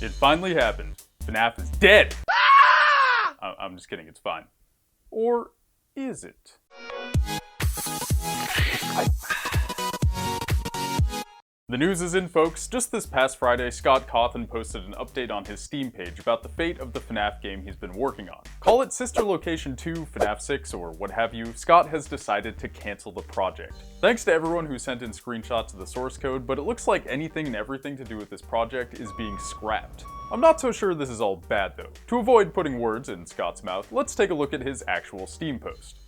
It finally happened. FNAF is dead! I'm just kidding, it's fine. Or is it? The news is in, folks. Just this past Friday, Scott Cawthon posted an update on his Steam page about the fate of the FNAF game he's been working on. Call it Sister Location 2, FNAF 6, or what have you, Scott has decided to cancel the project. Thanks to everyone who sent in screenshots of the source code, but it looks like anything and everything to do with this project is being scrapped. I'm not so sure this is all bad though. To avoid putting words in Scott's mouth, let's take a look at his actual Steam post.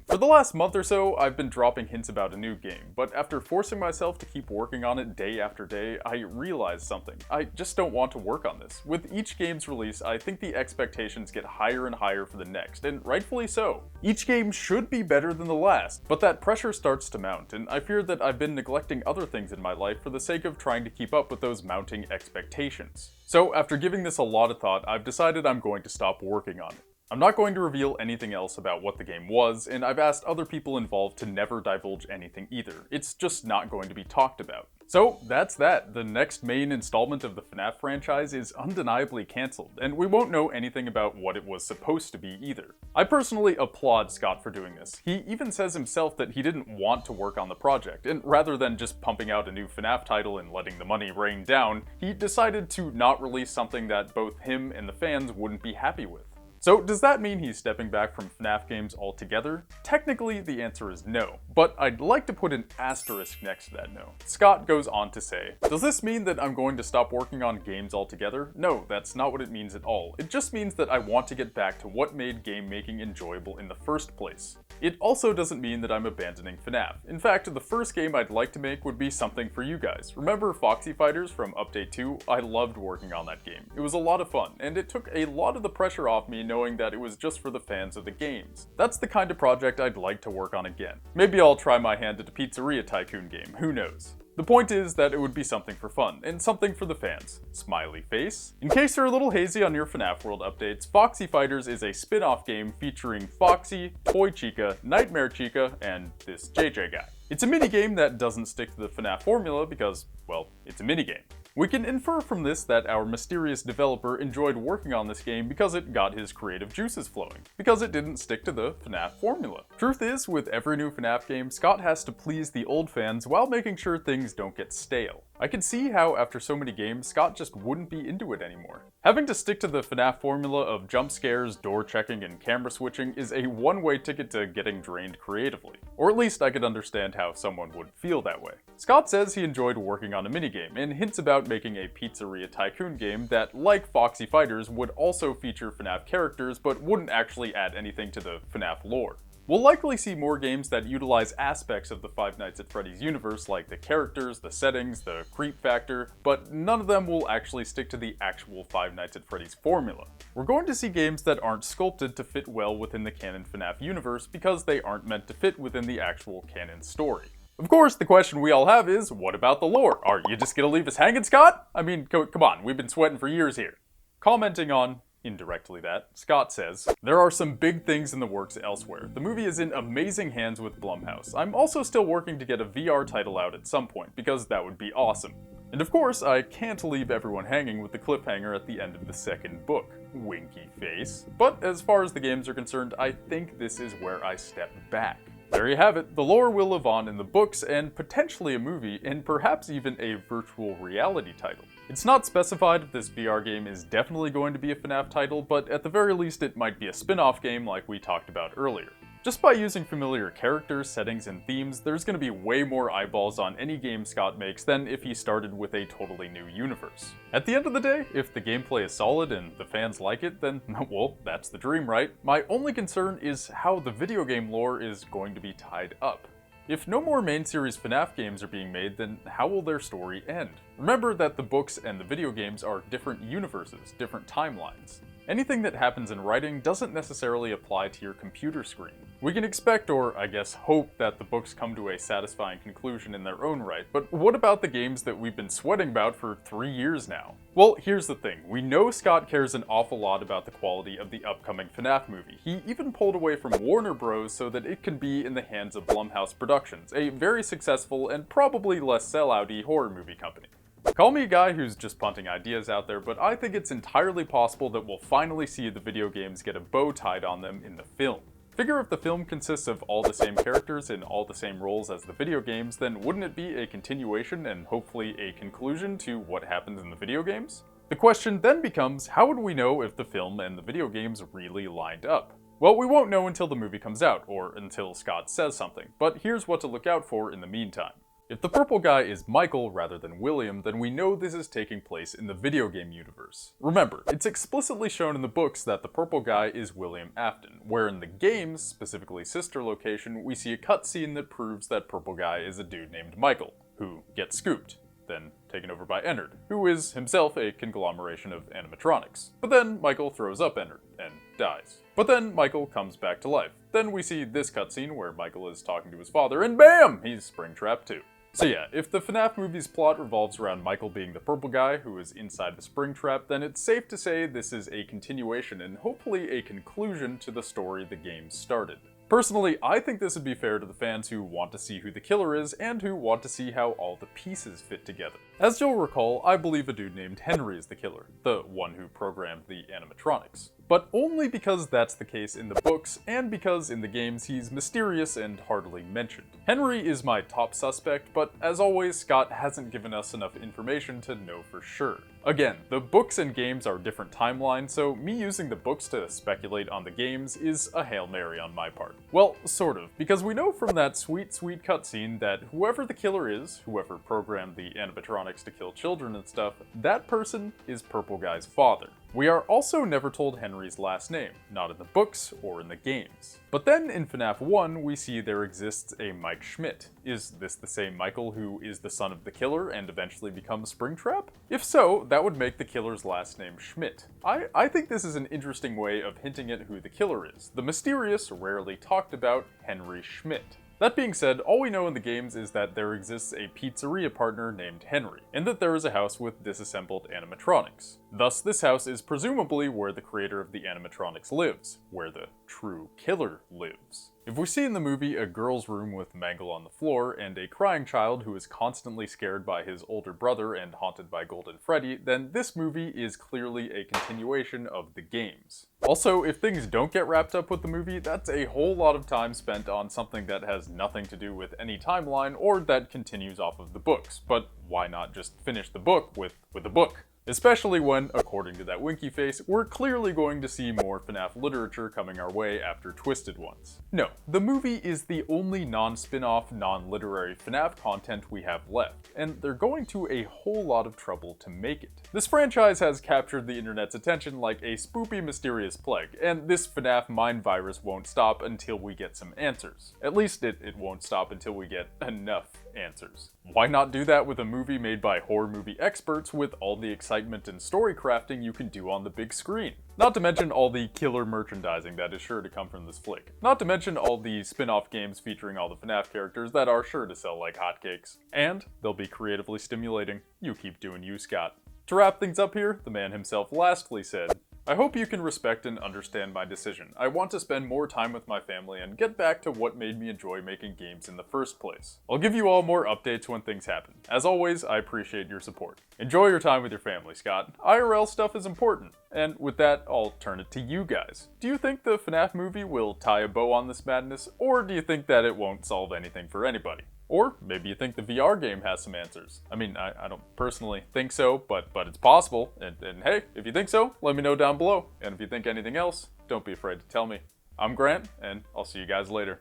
For the last month or so, I've been dropping hints about a new game, but after forcing myself to keep working on it day after day, I realized something. I just don't want to work on this. With each game's release, I think the expectations get higher and higher for the next, and rightfully so. Each game should be better than the last, but that pressure starts to mount, and I fear that I've been neglecting other things in my life for the sake of trying to keep up with those mounting expectations. So after giving this a lot of thought, I've decided I'm going to stop working on it. I'm not going to reveal anything else about what the game was, and I've asked other people involved to never divulge anything either. It's just not going to be talked about. So that's that. The next main installment of the FNAF franchise is undeniably cancelled, and we won't know anything about what it was supposed to be either. I personally applaud Scott for doing this. He even says himself that he didn't want to work on the project, and rather than just pumping out a new FNAF title and letting the money rain down, he decided to not release something that both him and the fans wouldn't be happy with. So does that mean he's stepping back from FNAF games altogether? Technically, the answer is no, but I'd like to put an asterisk next to that no. Scott goes on to say, "Does this mean that I'm going to stop working on games altogether? No, that's not what it means at all. It just means that I want to get back to what made game making enjoyable in the first place. It also doesn't mean that I'm abandoning FNAF. In fact, the first game I'd like to make would be something for you guys. Remember Foxy Fighters from Update 2? I loved working on that game. It was a lot of fun, and it took a lot of the pressure off me knowing that it was just for the fans of the games. That's the kind of project I'd like to work on again. Maybe I'll try my hand at a Pizzeria Tycoon game, who knows? The point is that it would be something for fun, and something for the fans. Smiley face. In case you're a little hazy on your FNAF World updates, Foxy Fighters is a spin-off game featuring Foxy, Toy Chica, Nightmare Chica, and this JJ guy. It's a minigame that doesn't stick to the FNAF formula because, well, it's a minigame. We can infer from this that our mysterious developer enjoyed working on this game because it got his creative juices flowing, because it didn't stick to the FNAF formula. Truth is, with every new FNAF game, Scott has to please the old fans while making sure things don't get stale. I can see how after so many games, Scott just wouldn't be into it anymore. Having to stick to the FNAF formula of jump scares, door checking, and camera switching is a one-way ticket to getting drained creatively. Or at least I could understand how someone would feel that way. Scott says he enjoyed working on a minigame, and hints about making a Pizzeria Tycoon game that, like Foxy Fighters, would also feature FNAF characters but wouldn't actually add anything to the FNAF lore. We'll likely see more games that utilize aspects of the Five Nights at Freddy's universe like the characters, the settings, the creep factor, but none of them will actually stick to the actual Five Nights at Freddy's formula. We're going to see games that aren't sculpted to fit well within the canon FNAF universe because they aren't meant to fit within the actual canon story. Of course, the question we all have is, what about the lore? Are you just gonna leave us hanging, Scott? I mean, come on, we've been sweating for years here. Commenting on indirectly that, Scott says, "There are some big things in the works elsewhere. The movie is in amazing hands with Blumhouse. I'm also still working to get a VR title out at some point, because that would be awesome. And of course, I can't leave everyone hanging with the cliffhanger at the end of the second book. Winky face. But as far as the games are concerned, I think this is where I step back." There you have it. The lore will live on in the books and potentially a movie, and perhaps even a virtual reality title. It's not specified if this VR game is definitely going to be a FNAF title, but at the very least it might be a spin-off game like we talked about earlier. Just by using familiar characters, settings, and themes, there's going to be way more eyeballs on any game Scott makes than if he started with a totally new universe. At the end of the day, if the gameplay is solid and the fans like it, then, well, that's the dream, right? My only concern is how the video game lore is going to be tied up. If no more main series FNAF games are being made, then how will their story end? Remember that the books and the video games are different universes, different timelines. Anything that happens in writing doesn't necessarily apply to your computer screen. We can expect, or I guess hope, that the books come to a satisfying conclusion in their own right, but what about the games that we've been sweating about for 3 years now? Well, here's the thing. We know Scott cares an awful lot about the quality of the upcoming FNAF movie. He even pulled away from Warner Bros. So that it can be in the hands of Blumhouse Productions, a very successful and probably less sellout-y horror movie company. Call me a guy who's just punting ideas out there, but I think it's entirely possible that we'll finally see the video games get a bow tied on them in the film. Figure if the film consists of all the same characters in all the same roles as the video games, then wouldn't it be a continuation and hopefully a conclusion to what happens in the video games? The question then becomes, how would we know if the film and the video games really lined up? Well, we won't know until the movie comes out, or until Scott says something, but here's what to look out for in the meantime. If the purple guy is Michael rather than William, then we know this is taking place in the video game universe. Remember, it's explicitly shown in the books that the purple guy is William Afton, where in the games, specifically Sister Location, we see a cutscene that proves that purple guy is a dude named Michael, who gets scooped, then taken over by Ennard, who is himself a conglomeration of animatronics. But then Michael throws up Ennard, and dies. But then Michael comes back to life. Then we see this cutscene where Michael is talking to his father, and BAM! He's Springtrap too. So yeah, if the FNAF movie's plot revolves around Michael being the purple guy who is inside the Springtrap, then it's safe to say this is a continuation and hopefully a conclusion to the story the game started. Personally, I think this would be fair to the fans who want to see who the killer is and who want to see how all the pieces fit together. As you'll recall, I believe a dude named Henry is the killer, the one who programmed the animatronics. But only because that's the case in the books, and because in the games he's mysterious and hardly mentioned. Henry is my top suspect, but as always, Scott hasn't given us enough information to know for sure. Again, the books and games are different timelines, so me using the books to speculate on the games is a Hail Mary on my part. Well, sort of, because we know from that sweet cutscene that whoever the killer is, whoever programmed the animatronics to kill children and stuff, that person is Purple Guy's father. We are also never told Henry's last name, not in the books or in the games. But then in FNAF 1, we see there exists a Mike Schmidt. Is this the same Michael who is the son of the killer and eventually becomes Springtrap? If so, that would make the killer's last name Schmidt. I think this is an interesting way of hinting at who the killer is. The mysterious, rarely talked about Henry Schmidt. That being said, all we know in the games is that there exists a pizzeria partner named Henry, and that there is a house with disassembled animatronics. Thus, this house is presumably where the creator of the animatronics lives, where the true killer lives. If we see in the movie a girl's room with Mangle on the floor and a crying child who is constantly scared by his older brother and haunted by Golden Freddy, then this movie is clearly a continuation of the games. Also, if things don't get wrapped up with the movie, that's a whole lot of time spent on something that has nothing to do with any timeline or that continues off of the books. But why not just finish the book with a book? Especially when, according to that winky face, we're clearly going to see more FNAF literature coming our way after Twisted Ones. No, the movie is the only non-spin-off, non-literary FNAF content we have left, and they're going to a whole lot of trouble to make it. This franchise has captured the internet's attention like a spoopy, mysterious plague, and this FNAF mind virus won't stop until we get some answers. At least it won't stop until we get enough answers. Why not do that with a movie made by horror movie experts with all the excitement and story crafting you can do on the big screen? Not to mention all the killer merchandising that is sure to come from this flick. Not to mention all the spin-off games featuring all the FNAF characters that are sure to sell like hotcakes. And they'll be creatively stimulating. You keep doing you, Scott. To wrap things up here, the man himself lastly said, "I hope you can respect and understand my decision. I want to spend more time with my family and get back to what made me enjoy making games in the first place. I'll give you all more updates when things happen. As always, I appreciate your support. Enjoy your time with your family, Scott. IRL stuff is important." And with that, I'll turn it to you guys. Do you think the FNAF movie will tie a bow on this madness, or do you think that it won't solve anything for anybody? Or maybe you think the VR game has some answers. I mean, I don't personally think so, but it's possible. And hey, if you think so, let me know down below. And if you think anything else, don't be afraid to tell me. I'm Grant, and I'll see you guys later.